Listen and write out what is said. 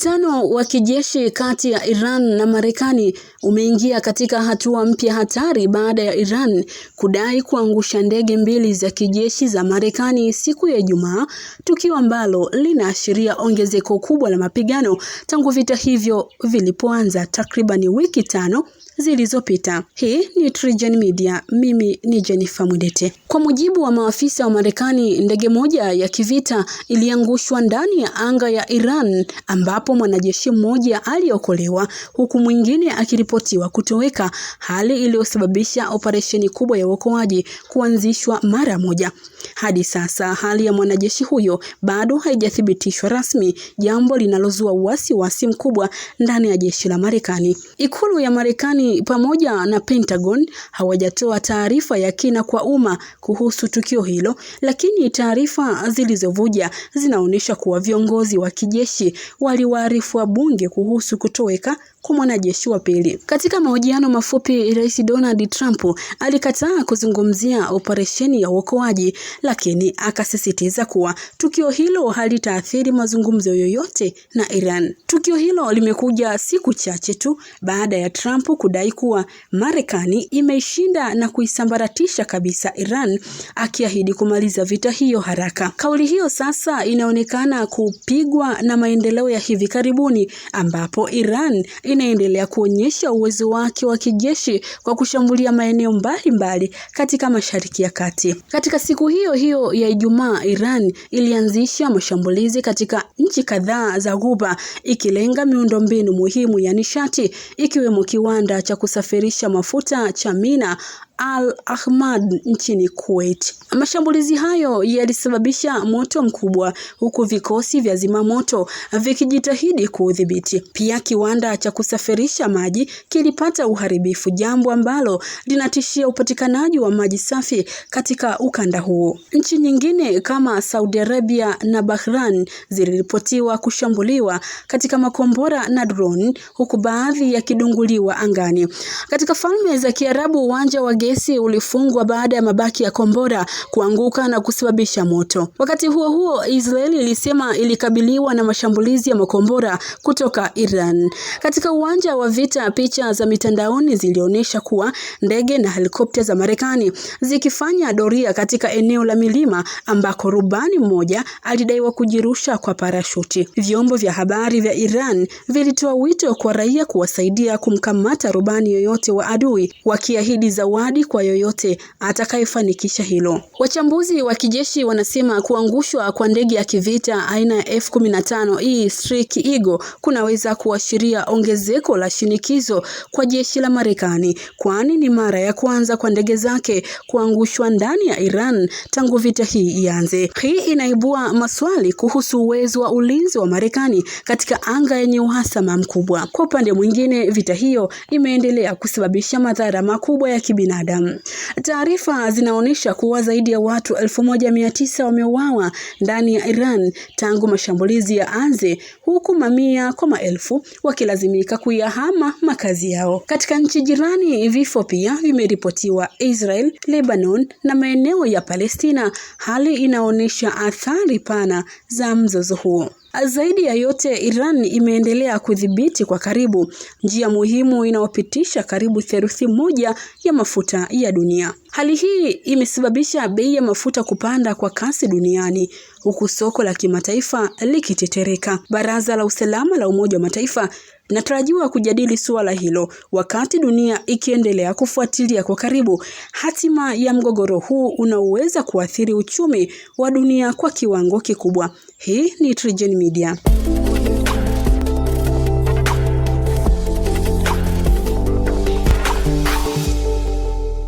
Mvutano wa kijeshi kati ya Iran na Marekani umeingia katika hatua mpya hatari baada ya Iran kudai kuangusha ndege mbili za kijeshi za Marekani siku ya Ijumaa, tukio ambalo linaashiria ongezeko kubwa la mapigano tangu vita hivyo vilipoanza takriban wiki 5 zilizopita. Hii ni TriGen Media, mimi ni Jennifer Mudete. Kwa mujibu wa maafisa wa Marekani, ndege moja ya kivita iliangushwa ndani ya anga ya Iran ambapo mwanajeshi mmoja aliokolewa huku mwingine akiripotiwa kutoweka, hali iliyosababisha operesheni kubwa ya uokoaji kuanzishwa mara moja. Hadi sasa hali ya mwanajeshi huyo bado haijathibitishwa rasmi, jambo linalozua wasiwasi mkubwa ndani ya jeshi la Marekani. Ikulu ya Marekani pamoja na Pentagon hawajatoa taarifa ya kina kwa umma kuhusu tukio hilo, lakini taarifa zilizovuja zinaonyesha kuwa viongozi wa kijeshi waliwaarifu wabunge kuhusu kutoweka kwa mwanajeshi wa pili. Katika mahojiano mafupi, Rais Donald Trump alikataa kuzungumzia operesheni ya uokoaji, lakini akasisitiza kuwa tukio hilo halitaathiri mazungumzo yoyote na Iran. Tukio hilo limekuja siku chache tu baada ya Trump kudai kuwa Marekani imeishinda na kuisambaratisha kabisa Iran, akiahidi kumaliza vita hiyo haraka. Kauli hiyo sasa inaonekana kupigwa na maendeleo ya hivi karibuni ambapo Iran inaendelea kuonyesha uwezo wake wa kijeshi kwa kushambulia maeneo mbalimbali katika Mashariki ya Kati. Katika siku hiyo hiyo ya Ijumaa, Iran ilianzisha mashambulizi katika nchi kadhaa za Ghuba ikilenga miundombinu muhimu ya nishati ikiwemo kiwanda cha kusafirisha mafuta cha Mina Al Ahmad nchini Kuwait. Mashambulizi hayo yalisababisha moto mkubwa huku vikosi vya zimamoto vikijitahidi kuudhibiti. Pia kiwanda cha kusafirisha maji kilipata uharibifu, jambo ambalo linatishia upatikanaji wa maji safi katika ukanda huo. Nchi nyingine kama Saudi Arabia na Bahrain ziliripotiwa kushambuliwa katika makombora na drone, huku baadhi yakidunguliwa angani. Katika Falme za Kiarabu, uwanja wa gesi ulifungwa baada ya mabaki ya kombora kuanguka na kusababisha moto. Wakati huo huo, Israeli ilisema ilikabiliwa na mashambulizi ya makombora kutoka Iran. Katika uwanja wa vita, picha za mitandaoni zilionyesha kuwa ndege na helikopta za Marekani zikifanya doria katika eneo la milima ambako rubani mmoja alidaiwa kujirusha kwa parashuti. Vyombo vya habari vya Iran vilitoa wito kwa raia kuwasaidia kumkamata rubani yoyote wa adui, wakiahidi zawadi kwa yoyote atakayefanikisha hilo. Wachambuzi wa kijeshi wanasema kuangushwa kwa ndege ya kivita aina ya F-15E Strike Eagle kunaweza kuashiria ongezeko la shinikizo kwa jeshi la Marekani, kwani ni mara ya kwanza kwa ndege zake kuangushwa ndani ya Iran tangu vita hii ianze. Hii inaibua maswali kuhusu uwezo wa ulinzi wa Marekani katika anga yenye uhasama mkubwa. Kwa upande mwingine, vita hiyo imeendelea kusababisha madhara makubwa ya kibinadamu. Taarifa zinaonyesha kuwa zaidi ya watu 1900 wameuawa ndani ya Iran tangu mashambulizi yaanze, huku mamia kwa maelfu wakilazimika kuyahama makazi yao. Katika nchi jirani, vifo pia vimeripotiwa Israel, Lebanon na maeneo ya Palestina. Hali inaonyesha athari pana za mzozo huo. Zaidi ya yote, Iran imeendelea kudhibiti kwa karibu njia muhimu inayopitisha karibu theluthi moja ya mafuta ya dunia. Hali hii imesababisha bei ya mafuta kupanda kwa kasi duniani, huku soko la kimataifa likitetereka. Baraza la Usalama la Umoja wa Mataifa linatarajiwa kujadili suala hilo, wakati dunia ikiendelea kufuatilia kwa karibu hatima ya mgogoro huu unaoweza kuathiri uchumi wa dunia kwa kiwango kikubwa. Hii ni TriGen Media.